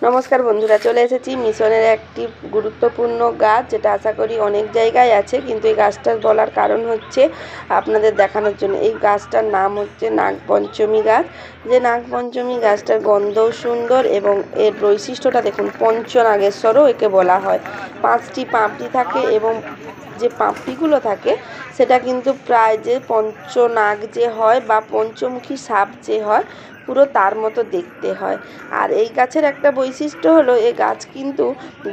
नमस्कार बंधुरा चले एसेছি मिशনের একটি গুরুত্বপূর্ণ গাছ যেটা আশা করি অনেক জায়গায় আছে কিন্তু এই গাছটার বলার কারণ হচ্ছে আপনাদের দেখানোর জন্য। এই গাছটার নাম হচ্ছে নাগপঞ্চমী গাছ। যে নাগপঞ্চমী গাছটার গন্ধও সুন্দর এবং এর বৈশিষ্ট্যটা দেখুন, পঞ্চনাগেশ্বরও একে বলা হয়। 5টি পাপড়ি থাকে এবং যে পাপড়িগুলো থাকে সেটা কিন্তু প্রায় যে পঞ্চনাগ যে হয় বা পঞ্চমুখী সাপ যে হয় পুরো তার মতো দেখতে হয়। আর এই গাছের একটা বৈশিষ্ট্য হলো এই গাছ কিন্তু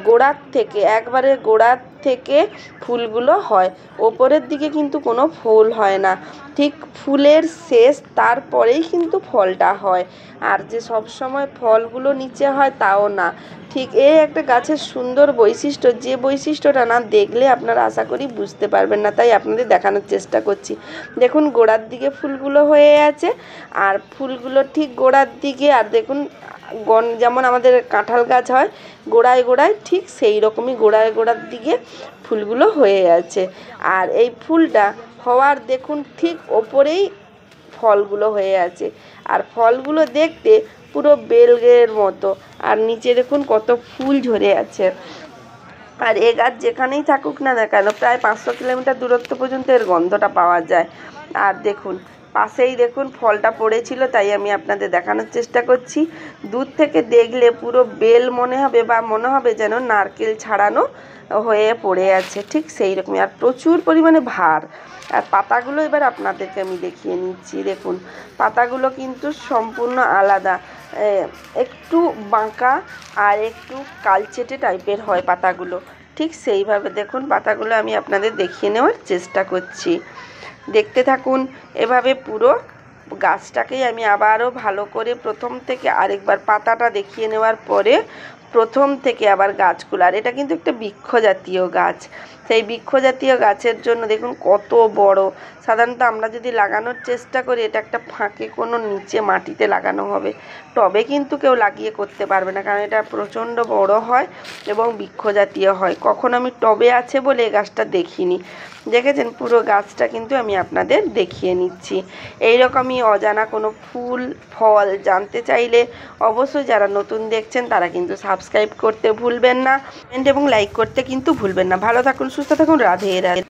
গোড়ার থেকে একবারে গোড়ার থেকে ফুলগুলো হয়, ওপরের দিকে কিন্তু কোনো ফুল হয় না, ঠিক ফুলের শেষ তারপরেই কিন্তু ফলটা হয়। আর যে সব সময় ফলগুলো নিচে হয় তাও না, ঠিক এই একটা গাছের সুন্দর বৈশিষ্ট্য, যে বৈশিষ্ট্যটা না দেখলে আপনারা আশা করি বুঝতে পারবেন না, তাই আপনাদের দেখানোর চেষ্টা করছি। দেখুন গোড়ার দিকে ফুলগুলো হয়ে আছে আর ফুলগুলো ঠিক গোড়ার দিকে, আর দেখুন যেমন আমাদের কাঁঠাল গাছ হয় গোড়ায় গোড়ায়, ঠিক সেই রকমই গোড়ায় গোড়ার দিকে ফুলগুলো হয়ে আছে। আর এই ফুলটা হওয়ার দেখুন ঠিক ওপরেই ফলগুলো হয়ে আছে, আর ফলগুলো দেখতে পুরো বেলের মতো, আর নিচে দেখুন কত ফুল ঝরে আছে। আর এ গাছ যেখানেই থাকুক না কেন প্রায় 500 কিলোমিটার দূরত্ব পর্যন্ত এর গন্ধটা পাওয়া যায়। আর দেখুন পাশেই দেখুন ফলটা পড়েছিল, তাই আমি আপনাদের দেখানোর চেষ্টা করছি। দূর থেকে দেখলে পুরো বেল মনে হবে বা মনে হবে যেন নারকেল ছাড়ানো হয়ে পড়ে আছে, ঠিক সেই রকমই, আর প্রচুর পরিমাণে ভার। আর পাতাগুলো এবার আপনাদেরকে আমি দেখিয়ে নিচ্ছি। দেখুন পাতাগুলো কিন্তু সম্পূর্ণ আলাদা, একটু বাঁকা আর একটু কালচেটে টাইপের হয় পাতাগুলো, ঠিক সেইভাবে দেখুন পাতাগুলো আমি আপনাদের দেখিয়ে নেওয়ার চেষ্টা করছি। দেখতে থাকুন এভাবে পুরো গাছটাকেই আমি আবারও ভালো করে প্রথম থেকে আরেকবার পাতাটা দেখিয়ে নেওয়ার পরে প্রথম থেকে আবার গাছগুলো। আর এটা কিন্তু একটা বৃক্ষ জাতীয় গাছ, সেই বৃক্ষ জাতীয় গাছের জন্য দেখুন কত বড়। সাধারণত আমরা যদি লাগানোর চেষ্টা করি এটা একটা ফাঁকে কোনো নিচে মাটিতে লাগানো হবে, টবে কিন্তু কেউ লাগিয়ে করতে পারবে না, কারণ এটা প্রচণ্ড বড় হয় এবং বৃক্ষ জাতীয় হয়। কখন আমি টবে আছে বলে এই গাছটা দেখিনি, দেখেছেন পুরো গাছটা কিন্তু আমি আপনাদের দেখিয়ে নিচ্ছি। এই রকমই অজানা কোনো ফুল ফল জানতে চাইলে অবশ্যই যারা নতুন দেখছেন তারা কিন্তু সাবস্ক্রাইব করতে ভুলবেন না, কমেন্ট এবং লাইক করতে কিন্তু ভুলবেন না। ভালো থাকুন, সুস্থ থাকুন, রাধে রাধে।